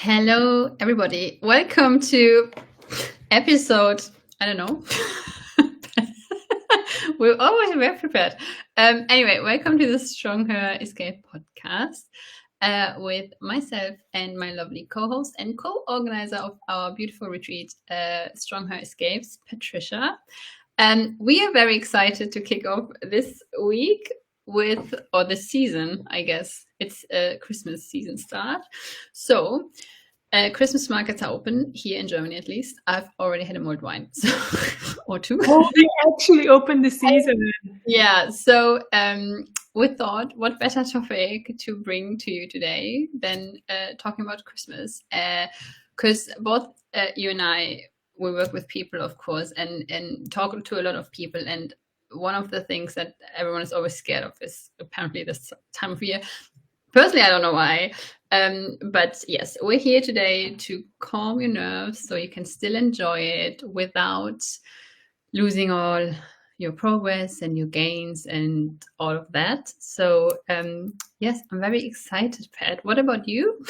Hello, everybody. Welcome to episode, I don't know. We're always very prepared. Anyway, welcome to the Strong Her Escape podcast with myself and my lovely co-host and co-organizer of our beautiful retreat, Strong Her Escapes, Patricia. We are very excited to kick off this week or this season, I guess. It's a Christmas season start. So Christmas markets are open here in Germany, at least. I've already had a mulled wine, or two. Oh, they actually opened the season. Yeah. So we thought, what better topic to bring to you today than talking about Christmas? Because both you and I, we work with people, of course, and talk to a lot of people. And one of the things that everyone is always scared of is apparently this time of year. Personally, I don't know why. But yes, we're here today to calm your nerves so you can still enjoy it without losing all your progress and your gains and all of that. So yes, I'm very excited, Pat. What about you?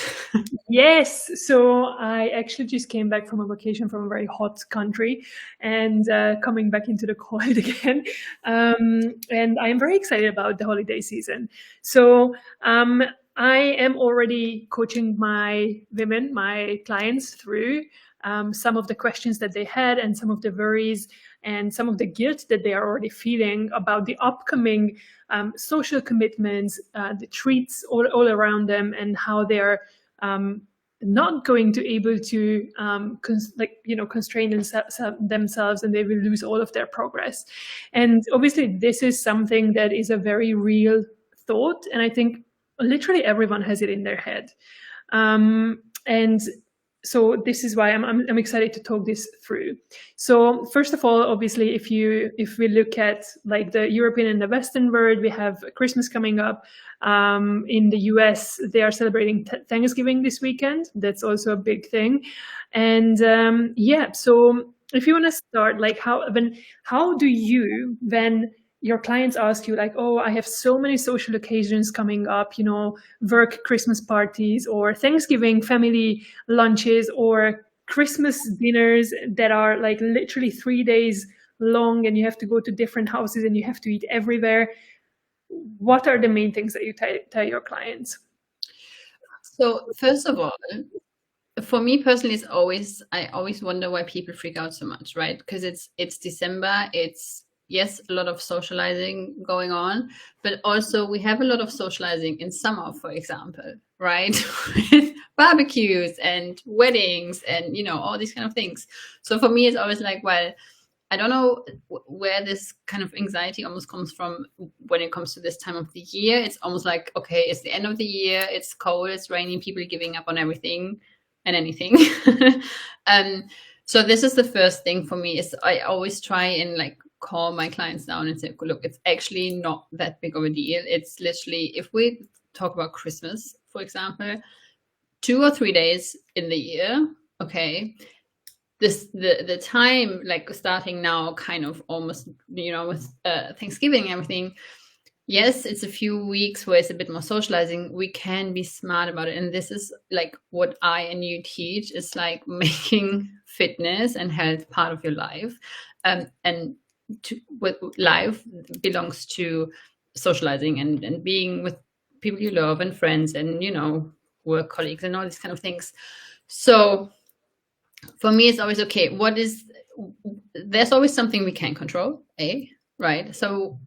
Yes, so I actually just came back from a vacation from a very hot country and coming back into the cold again. And I'm very excited about the holiday season. So I am already coaching my women, my clients through some of the questions that they had and some of the worries and some of the guilt that they are already feeling about the upcoming social commitments, the treats all around them, and how they're not going to able to constrain themselves, and they will lose all of their progress. And obviously, this is something that is a very real thought, and I think literally everyone has it in their head. And so this is why I'm excited to talk this through. So first of all, obviously, if we look at like the European and the Western world, we have Christmas coming up. In the US, they are celebrating Thanksgiving this weekend. That's also a big thing. And so if you want to start, like how do you, when your clients ask you like, oh, I have so many social occasions coming up, work Christmas parties or Thanksgiving family lunches or Christmas dinners that are like literally 3 days long, and you have to go to different houses and you have to eat everywhere. What are the main things that you tell your clients? So first of all, for me personally, I always wonder why people freak out so much, right? Because it's December. It's yes, a lot of socializing going on, but also we have a lot of socializing in summer, for example, right? With barbecues and weddings and all these kind of things. So for me, it's always like, well, I don't know where this kind of anxiety almost comes from when it comes to this time of the year. It's almost like, okay, it's the end of the year, it's cold, it's raining, people are giving up on everything and anything. So this is the first thing for me, is I always try and like calm my clients down and say, look, it's actually not that big of a deal. It's literally, if we talk about Christmas, for example, 2 or 3 days in the year, okay, the time like starting now, kind of almost with Thanksgiving and everything, yes, it's a few weeks where it's a bit more socializing. We can be smart about it, and this is like what I and you teach, is like making fitness and health part of your life, and with life belongs to socializing and being with people you love and friends and work colleagues and all these kind of things. So for me, it's always okay. There's always something we can control, right? So,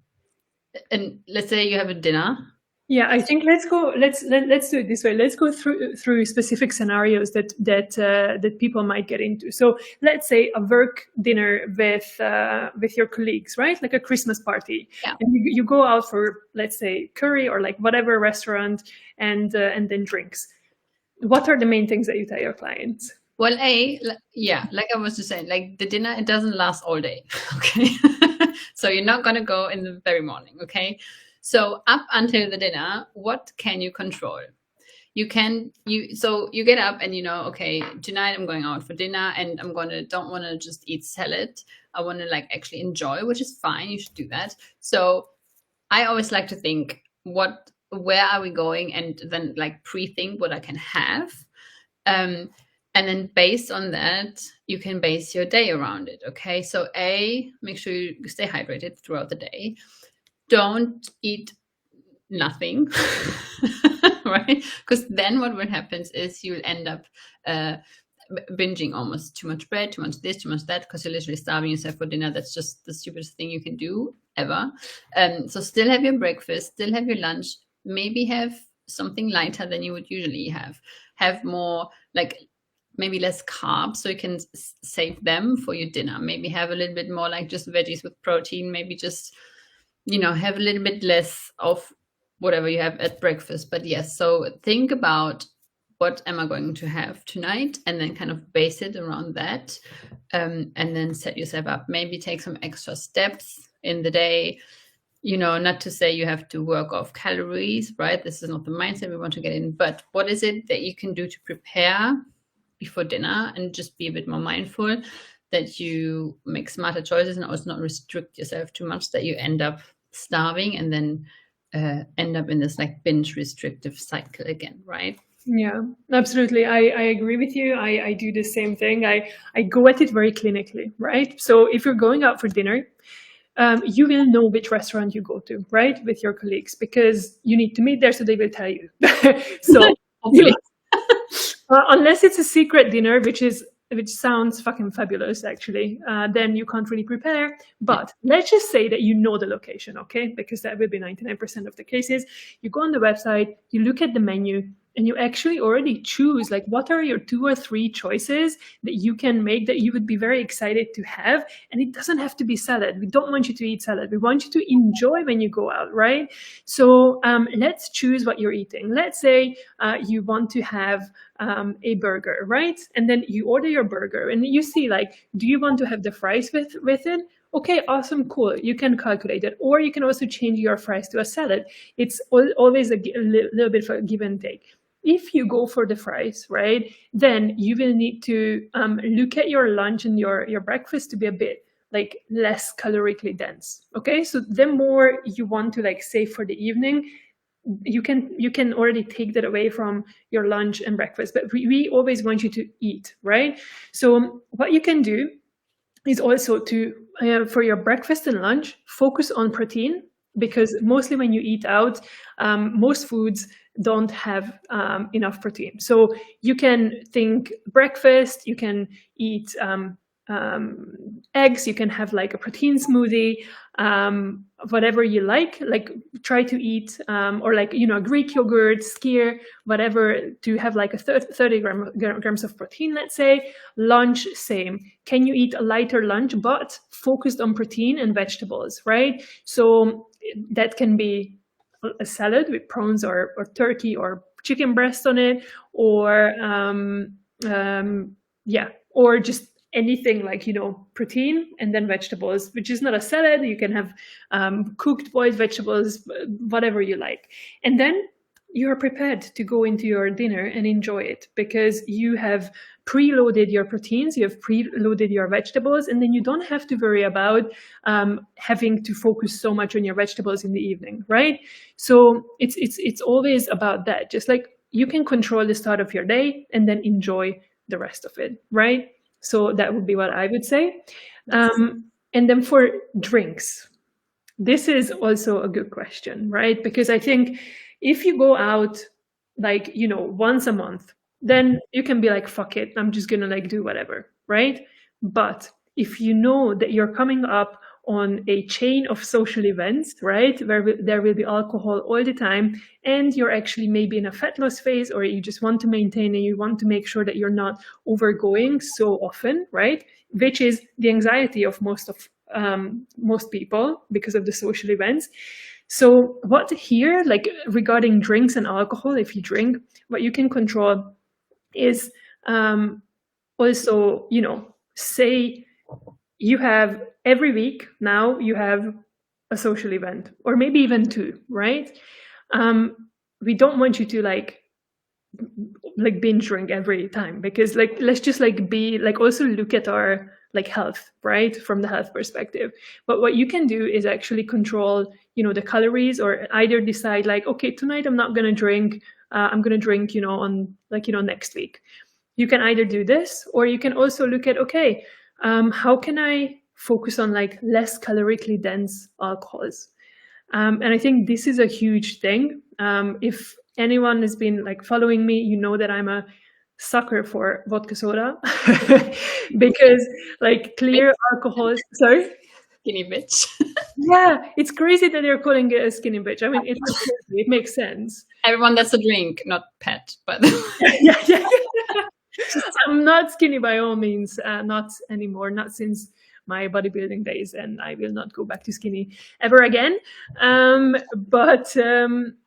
and let's say you have a dinner. Yeah, I think let's do it this way. Let's go through specific scenarios that people might get into. So let's say a work dinner with your colleagues, right? Like a Christmas party. Yeah. And you go out for, let's say, curry or like whatever restaurant, and then drinks. What are the main things that you tell your clients? Well, like I was just saying, like the dinner, it doesn't last all day, okay? So you're not gonna go in the very morning, okay? So up until the dinner, what can you control? You get up and okay, tonight I'm going out for dinner and don't want to just eat salad. I want to like actually enjoy, which is fine. You should do that. So I always like to think where are we going, and then like pre-think what I can have. And then based on that, you can base your day around it. Okay. So make sure you stay hydrated throughout the day. Don't eat nothing, right? Because then what happens is you'll end up binging almost too much bread, too much this, too much that, because you're literally starving yourself for dinner. That's just the stupidest thing you can do ever. So still have your breakfast, still have your lunch, maybe have something lighter than you would usually have more, like maybe less carbs, so you can save them for your dinner. Maybe have a little bit more like just veggies with protein, maybe just, have a little bit less of whatever you have at breakfast. But yes, so think about what am I going to have tonight, and then kind of base it around that, and then set yourself up. Maybe take some extra steps in the day, not to say you have to work off calories, right? This is not the mindset we want to get in, but what is it that you can do to prepare before dinner and just be a bit more mindful that you make smarter choices and also not restrict yourself too much that you end up starving and then end up in this like binge restrictive cycle again, right? Yeah, absolutely. I agree with you. I do the same thing. I go at it very clinically, right? So if you're going out for dinner, you will know which restaurant you go to, right? With your colleagues, because you need to meet there, so they will tell you. So unless it's a secret dinner, which sounds fucking fabulous, actually, then you can't really prepare. But let's just say that you know the location, okay? Because that will be 99% of the cases. You go on the website, you look at the menu, and you actually already choose like what are your 2 or 3 choices that you can make that you would be very excited to have. And it doesn't have to be salad. We don't want you to eat salad. We want you to enjoy when you go out, right? So let's choose what you're eating. Let's say you want to have a burger, right? And then you order your burger and you see like, do you want to have the fries with it? Okay, awesome, cool. You can calculate it. Or you can also change your fries to a salad. It's always a little bit of a give and take. If you go for the fries, right, then you will need to look at your lunch and your breakfast to be a bit like less calorically dense. Okay, so the more you want to like save for the evening, you can already take that away from your lunch and breakfast. But we always want you to eat, right? So what you can do is also to for your breakfast and lunch, focus on protein, because mostly when you eat out, most foods don't have enough protein. So you can think breakfast, you can eat eggs, you can have like a protein smoothie, whatever you like try to eat, or like, Greek yogurt, skyr, whatever, to have like a 30 grams of protein, let's say. Lunch, same. Can you eat a lighter lunch, but focused on protein and vegetables, right? So that can be a salad with prawns or turkey or chicken breast on it, or or just anything like, protein and then vegetables, which is not a salad. You can have cooked boiled vegetables, whatever you like. And then you're prepared to go into your dinner and enjoy it, because you have preloaded your proteins, you have preloaded your vegetables, and then you don't have to worry about having to focus so much on your vegetables in the evening, right? So it's always about that. Just like you can control the start of your day and then enjoy the rest of it, right? So that would be what I would say. And then for drinks, this is also a good question, right? Because I think if you go out like, once a month, then you can be like, fuck it, I'm just gonna like do whatever, right? But if you know that you're coming up on a chain of social events, right, where there will be alcohol all the time, and you're actually maybe in a fat loss phase, or you just want to maintain and you want to make sure that you're not overgoing so often, right, which is the anxiety of most people because of the social events. So what here, like regarding drinks and alcohol, if you drink, what you can control is also, say you have every week now you have a social event, or maybe even 2, right? We don't want you to like binge drink every time, because like, let's just like be like, also look at our like health, right, from the health perspective. But what you can do is actually control, the calories, or either decide like, okay, tonight I'm not going to drink, I'm going to drink, on like, next week. you can either do this, or you can also look at, okay, how can I focus on like less calorically dense alcohols? And I think this is a huge thing. If anyone has been like following me, you know that I'm a sucker for vodka soda because like clear alcohols. Sorry. Skinny bitch. Yeah, it's crazy that they're calling it a skinny bitch. I mean, it makes sense. Everyone, that's a drink, not pet. But yeah, yeah. I'm not skinny by all means, not anymore, not since my bodybuilding days, and I will not go back to skinny ever again.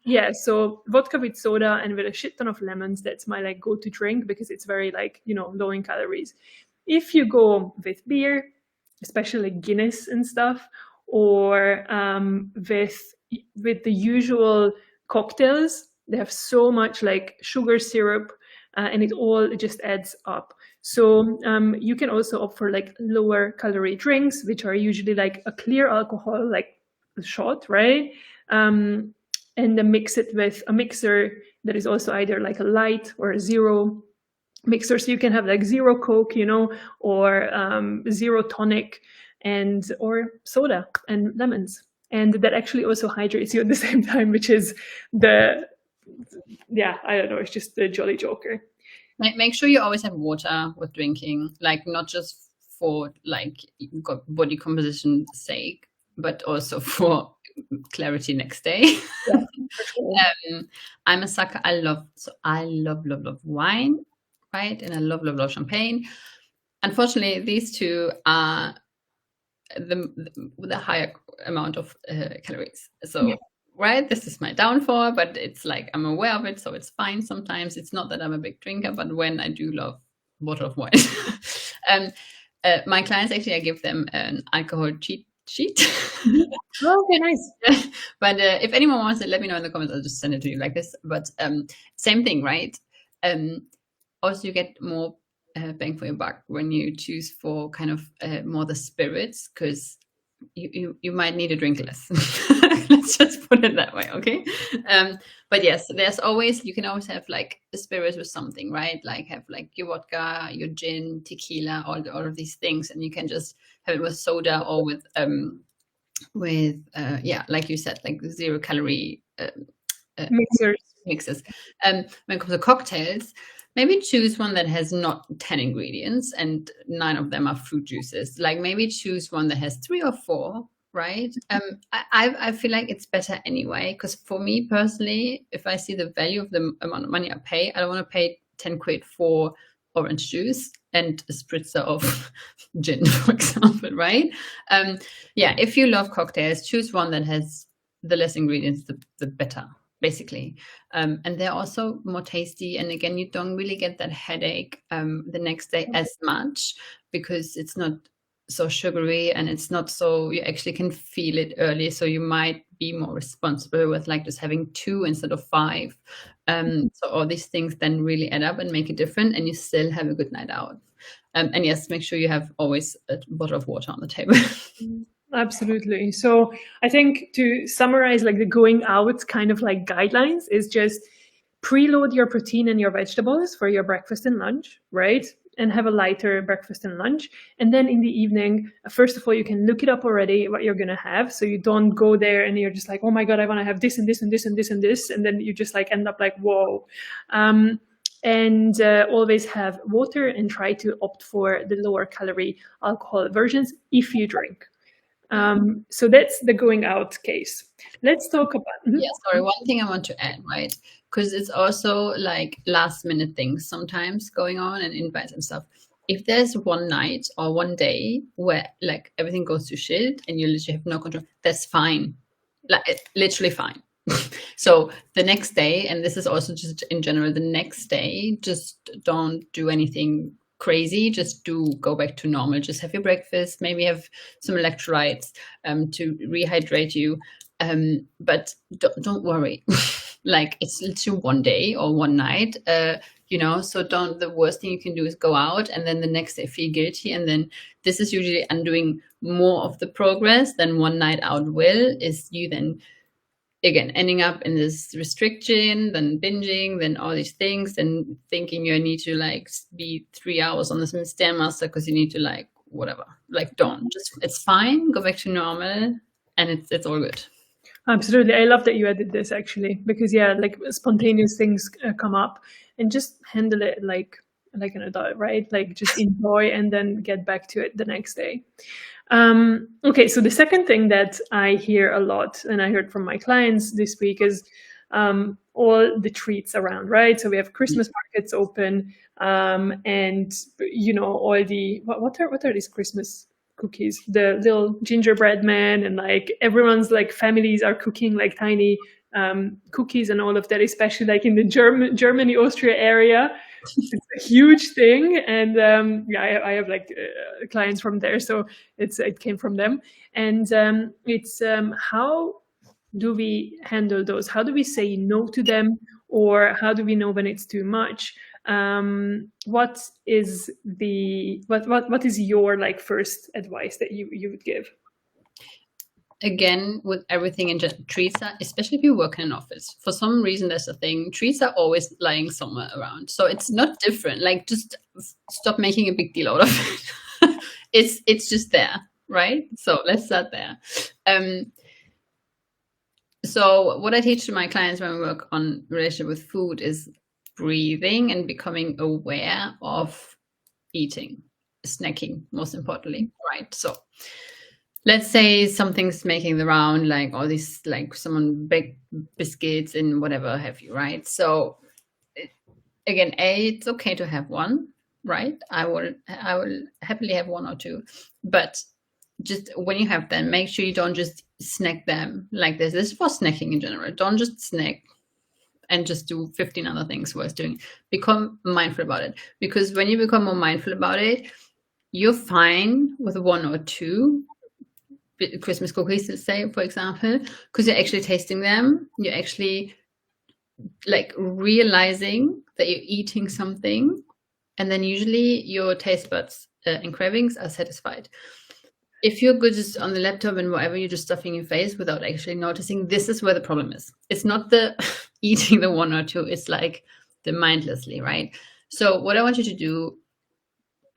Yeah, so vodka with soda and with a shit ton of lemons, that's my like go-to drink because it's very like, you know, low in calories. If you go with beer, especially Guinness and stuff, or with the usual cocktails, they have so much like sugar syrup, and it all just adds up. So you can also opt for like lower calorie drinks, which are usually like a clear alcohol, like a shot, right? And then mix it with a mixer that is also either like a light or a zero mixer. So you can have like zero Coke, you know, or zero tonic, and or soda and lemons. And that actually also hydrates you at the same time, which is I don't know, it's just the jolly joker. Make sure you always have water with drinking, like not just for like body composition sake, but also for clarity next day. Yeah, for sure. I'm a sucker. I love wine, right? And I love champagne. Unfortunately, these two are the higher amount of calories. So. Yeah. Right, this is my downfall, but it's like I'm aware of it, so it's fine. Sometimes it's not that I'm a big drinker, but when I do love a bottle of wine, my clients actually, I give them an alcohol cheat sheet. Okay, nice. But if anyone wants it, let me know in the comments. I'll just send it to you like this. But same thing, right? Also, you get more bang for your buck when you choose for kind of more the spirits, because you might need to drink less. Let's just put it that way, okay? But yes, you can always have like the spirits with something, right? Like have like your vodka, your gin, tequila, all of these things, and you can just have it with soda or with like you said, like 0 calorie mixes. When it comes to cocktails, maybe choose one that has not 10 ingredients and 9 of them are fruit juices. Like maybe choose one that has 3 or 4, right? I feel like it's better anyway, because for me personally, if I see the value of the amount of money I pay, I don't want to pay 10 quid for orange juice and a spritzer of gin, for example, right? If you love cocktails, choose one that has the less ingredients, the better, basically. And they're also more tasty. And again, you don't really get that headache the next day as much, because it's not so sugary and it's not so, you actually can feel it early. So you might be more responsible with like just having 2 instead of 5. So all these things then really add up and make it different, and you still have a good night out. And yes, make sure you have always a bottle of water on the table. Absolutely. So I think to summarize, like the going out kind of like guidelines is just preload your protein and your vegetables for your breakfast and lunch, right? And have a lighter breakfast and lunch. And then in the evening, first of all, you can look it up already what you're going to have. So you don't go there and you're just like, oh my God, I want to have this and this and this and this and this. And then you just like end up like, whoa. And always have water and try to opt for the lower calorie alcohol versions if you drink. So that's the going out case. Let's talk about. Yeah, sorry. One thing I want to add, right? Because it's also like last minute things sometimes going on and invites and stuff. If there's one night or one day where like everything goes to shit and you literally have no control, that's fine. Like literally fine. So the next day, and this is also just in general, the next day, just don't do anything crazy. Just go back to normal. Just have your breakfast, maybe have some electrolytes to rehydrate you. But don't worry. Like it's literally one day or one night, so the worst thing you can do is go out and then the next day feel guilty. And then this is usually undoing more of the progress than one night out will, is you then, again, ending up in this restriction, then binging, then all these things, and thinking you need to like be 3 hours on the Stairmaster because you need to like whatever. Like, don't. Just, it's fine. Go back to normal, and it's all good. Absolutely. I love that you added this, actually, because like spontaneous things come up, and just handle it like an adult, right? Like, just enjoy and then get back to it the next day. Okay, so the second thing that I hear a lot, and I heard from my clients this week, is all the treats around, right? So we have Christmas markets open, and all the what are these Christmas cookies, the little gingerbread man, and like everyone's like families are cooking like tiny cookies and all of that, especially like in the Germany, Austria area. It's a huge thing, and I have like clients from there, so it came from them. And it's how do we handle those? How do we say no to them, or how do we know when it's too much? What is your like first advice that you would give? Again, with everything in treats, especially if you work in an office, for some reason there's a thing, treats are always lying somewhere around, so it's not different. Like, just stop making a big deal out of it. it's just there, right? So let's start there. So what I teach to my clients when we work on relationship with food is breathing and becoming aware of eating, snacking, most importantly, right? So let's say something's making the round, like all these, like someone baked biscuits and whatever have you, right? So again, it's okay to have one, right? I will happily have one or two, but just when you have them, make sure you don't just snack them like this. This is for snacking in general. Don't just snack and just do 15 other things worth doing. Become mindful about it, because when you become more mindful about it, you're fine with one or two Christmas cookies, let's say, for example, because you're actually tasting them. You're actually like realizing that you're eating something, and then usually your taste buds and cravings are satisfied. If you're good just on the laptop and whatever, you're just stuffing your face without actually noticing, this is where the problem is. It's not the eating the one or two, it's like the mindlessly, right? So what I want you to do,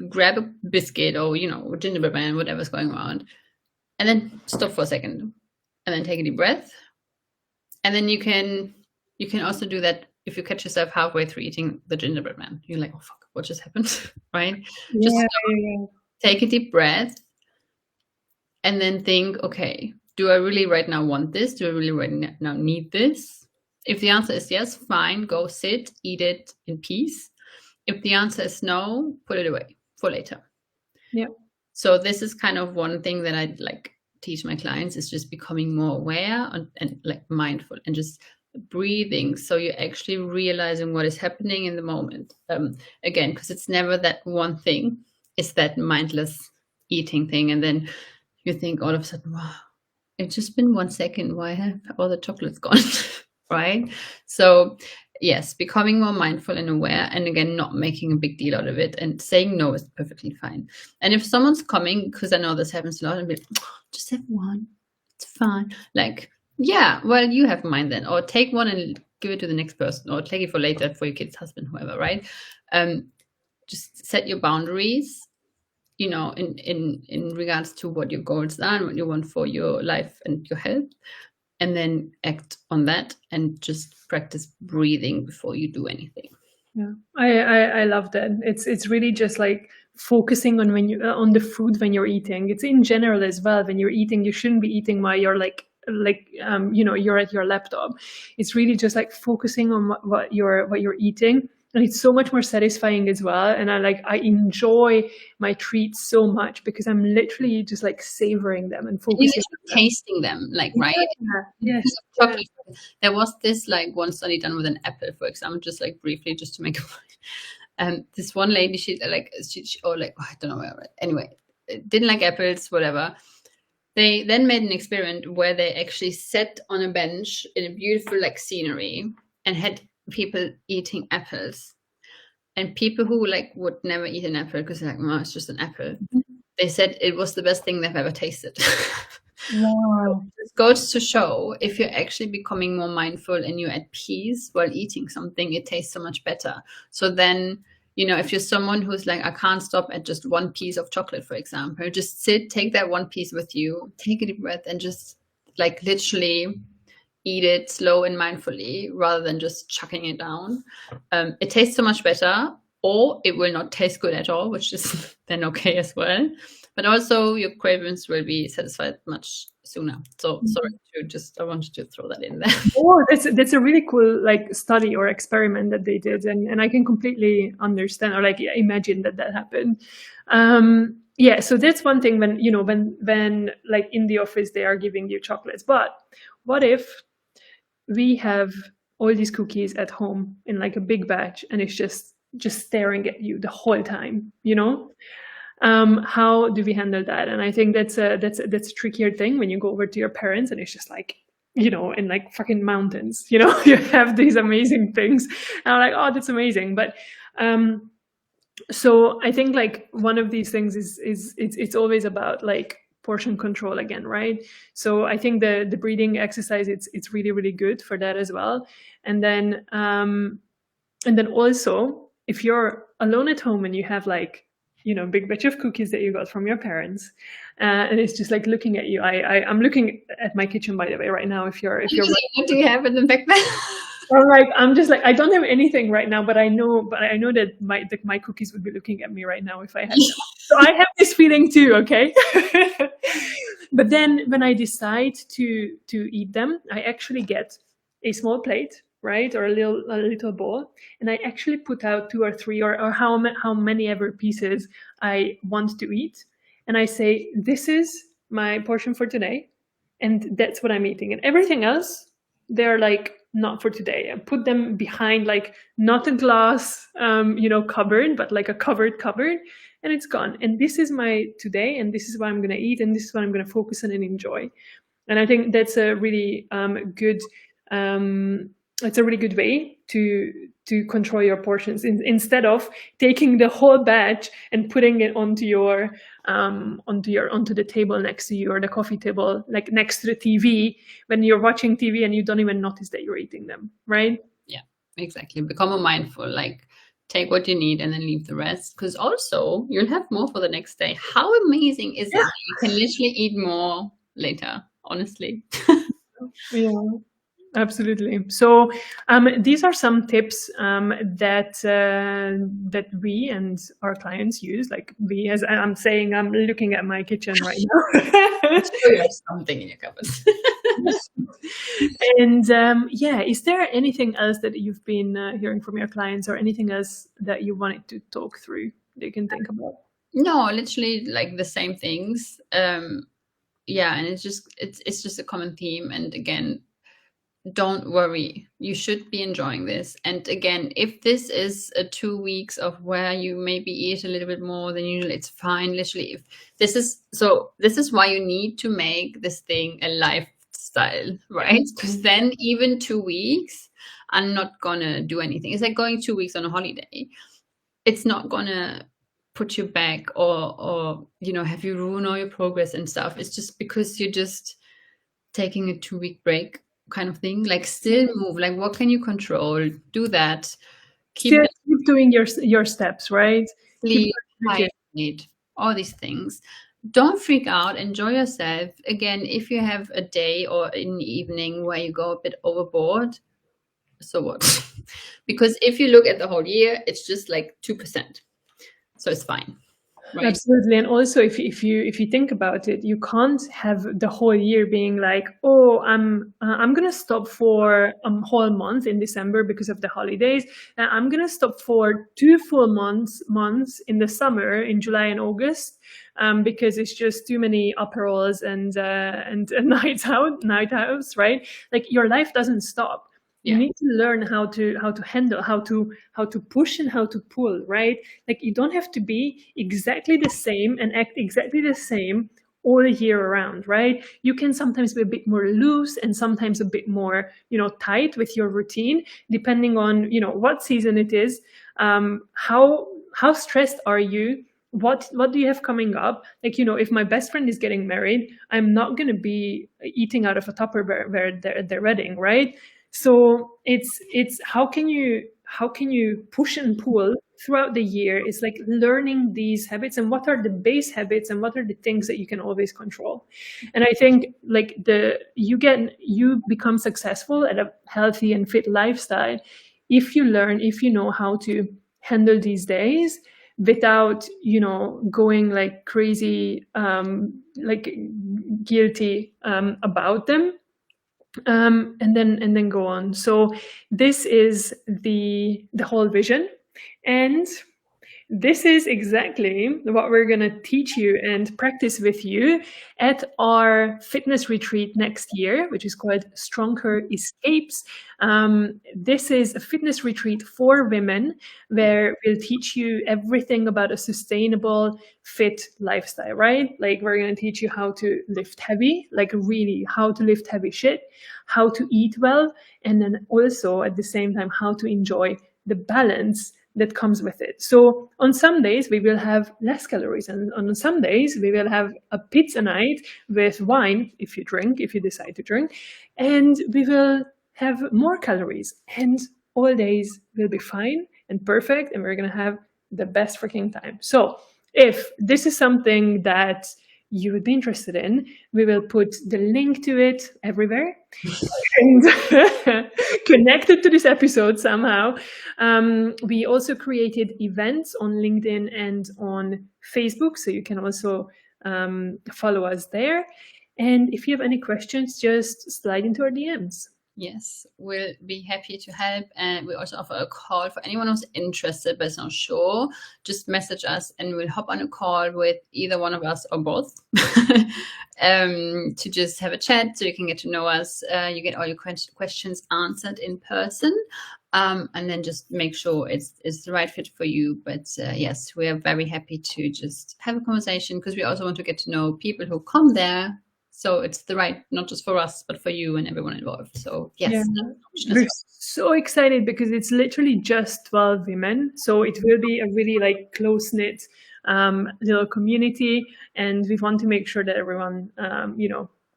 grab a biscuit or, gingerbread man, whatever's going around, and then stop for a second, and then take a deep breath. And then you can also do that if you catch yourself halfway through eating the gingerbread man. You're like, oh fuck, what just happened? Right? Just take a deep breath, and then think, okay, do I really right now want this? Do I really right now need this? If the answer is yes, fine, go sit, eat it in peace. If the answer is no, put it away for later. Yeah. So this is kind of one thing that I like teach my clients, is just becoming more aware and like mindful and just breathing. So you're actually realizing what is happening in the moment. Again, because it's never that one thing. It's that mindless eating thing. And then you think all of a sudden, wow, it's just been 1 second. Why have all the chocolates gone? Right? So yes, becoming more mindful and aware, and again, not making a big deal out of it, and saying no is perfectly fine. And if someone's coming, because I know this happens a lot, and be like, just have one, it's fine. Like, yeah, well, you have mine then, or take one and give it to the next person, or take it for later for your kid's husband, whoever, right? Just set your boundaries, in regards to what your goals are and what you want for your life and your health, and then act on that, and just practice breathing before you do anything. Yeah, I love that. It's really just like focusing on on the food when you're eating. It's in general as well. When you're eating, you shouldn't be eating while you're you're at your laptop. It's really just like focusing on what you're eating. And it's so much more satisfying as well. And I enjoy my treats so much because I'm literally just like savoring them and focusing on them. Tasting them, like, right? Yeah. Yes. There was this like one study done with an apple, for example, just like briefly, just to make a point. This one lady, she I don't know, anyway, didn't like apples, whatever. They then made an experiment where they actually sat on a bench in a beautiful like scenery and had people eating apples, and people who like would never eat an apple because they're like, it's just an apple. Mm-hmm. They said it was the best thing they've ever tasted. Wow. This goes to show if you're actually becoming more mindful and you're at peace while eating something, it tastes so much better. So then, if you're someone who's like, I can't stop at just one piece of chocolate, for example, just sit, take that one piece with you, take a deep breath, and just like literally eat it slow and mindfully rather than just chucking it down. It tastes so much better, or it will not taste good at all, which is then okay as well. But also your cravings will be satisfied much sooner. So sorry I wanted to throw that in there. Oh, that's a really cool like study or experiment that they did, and I can completely understand or like imagine that happened. Yeah, so that's one thing when when like in the office they are giving you chocolates. But what if we have all these cookies at home in like a big batch and it's just staring at you the whole time, how do we handle that? And I think that's a trickier thing when you go over to your parents and it's just like, in like fucking mountains, you have these amazing things and I'm like, oh, that's amazing. But so I think like one of these things is it's always about like portion control again, right? So I think the breathing exercise, it's really, really good for that as well. And then also if you're alone at home and you have like, big batch of cookies that you got from your parents, and it's just like looking at you. I'm looking at my kitchen, by the way, right now. If you're What do you have in the back there? I'm just like, I don't have anything right now, but I know that my cookies would be looking at me right now if I had them. So I have this feeling too, okay? But then when I decide to eat them, I actually get a small plate, right, or a little bowl, and I actually put out 2 or 3 or how many ever pieces I want to eat, and I say, this is my portion for today, and that's what I'm eating, and everything else, they're like not for today. I put them behind like not a glass cupboard, but like a covered cupboard, and it's gone. And this is my today, and this is what I'm gonna eat, and this is what I'm gonna focus on and enjoy. And I think that's a really good it's a really good way to control your portions instead of taking the whole batch and putting it onto the table next to you, or the coffee table like next to the TV when you're watching TV and you don't even notice that you're eeating them, right? Yeah, exactly. Become more mindful, like take what you need and then leave the rest, because also you'll have more for the next day. How amazing is that? You can literally eat more later, honestly. Yeah. Absolutely. So these are some tips that we and our clients use. Like we, as I'm saying, I'm looking at my kitchen right now. You have something in your cupboard. And is there anything else that you've been hearing from your clients, or anything else that you wanted to talk through that you can think about? No, literally like the same things. And it's just a common theme. And again, don't worry, you should be enjoying this. And again, if this is a 2 weeks of where you maybe eat a little bit more than usual, it's fine. Literally, if this is why you need to make this thing a lifestyle, right? Because then even 2 weeks are not gonna do anything. It's like going 2 weeks on a holiday. It's not gonna put you back or have you ruin all your progress and stuff. It's just because you're just taking a 2-week break kind of thing. Like still move, like what can you control, do that, keep doing your steps, right? Sleep, hydrate, all these things. Don't freak out, enjoy yourself. Again, if you have a day or in the evening where you go a bit overboard, so what? Because if you look at the whole year, it's just like 2%, so it's fine. Right. Absolutely. And also if you think about it, you can't have the whole year being like, oh, I'm going to stop for a whole month in December because of the holidays. I'm going to stop for 2 full months in the summer, in July and August, because it's just too many aperols and night outs, right? Like your life doesn't stop. You need to learn how to handle, how to push and how to pull, right? Like you don't have to be exactly the same and act exactly the same all year around, right? You can sometimes be a bit more loose and sometimes a bit more, tight with your routine, depending on, what season it is. How stressed are you? what do you have coming up? Like, if my best friend is getting married, I'm not going to be eating out of a Tupperware at their wedding, right? So it's how can you push and pull throughout the year? It's like learning these habits, and what are the base habits, and what are the things that you can always control. And I think like you become successful at a healthy and fit lifestyle if you know how to handle these days without going like crazy, like guilty about them, and then go on. So this is the whole vision, and this is exactly what we're going to teach you and practice with you at our fitness retreat next year, which is called Stronger Escapes. This is a fitness retreat for women where we'll teach you everything about a sustainable, fit lifestyle, right? Like we're going to teach you how to lift heavy, like really how to lift heavy shit, how to eat well, and then also at the same time, how to enjoy the balance that comes with it. So on some days we will have less calories, and on some days we will have a pizza night with wine, if you decide to drink, and we will have more calories, and all days will be fine and perfect, and we're going to have the best freaking time. So if this is something that you would be interested in, we will put the link to it everywhere and connected to this episode somehow. We also created events on LinkedIn and on Facebook, so you can also follow us there. And if you have any questions, just slide into our DMs. Yes, we'll be happy to help. And we also offer a call for anyone who's interested but is not sure. Just message us and we'll hop on a call with either one of us or both to just have a chat so you can get to know us. You get all your questions answered in person. And then just make sure it's the right fit for you. But yes, we are very happy to just have a conversation because we also want to get to know people who come there. So it's the right, not just for us, but for you and everyone involved. So yes, we're so excited because it's literally just 12 women. So it will be a really like close-knit little community. And we want to make sure that everyone,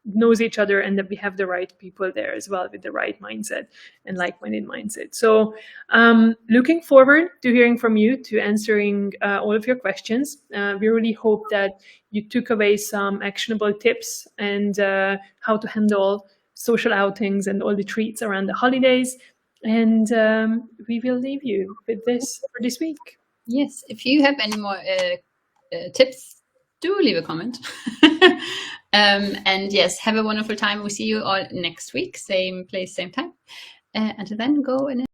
knows each other and that we have the right people there as well with the right mindset and like-minded mindset. So looking forward to hearing from you, to answering all of your questions. We really hope that you took away some actionable tips and how to handle social outings and all the treats around the holidays. And we will leave you with this for this week. Yes, if you have any more tips, do leave a comment. And yes, have a wonderful time. We'll see you all next week, same place, same time. Until then, go and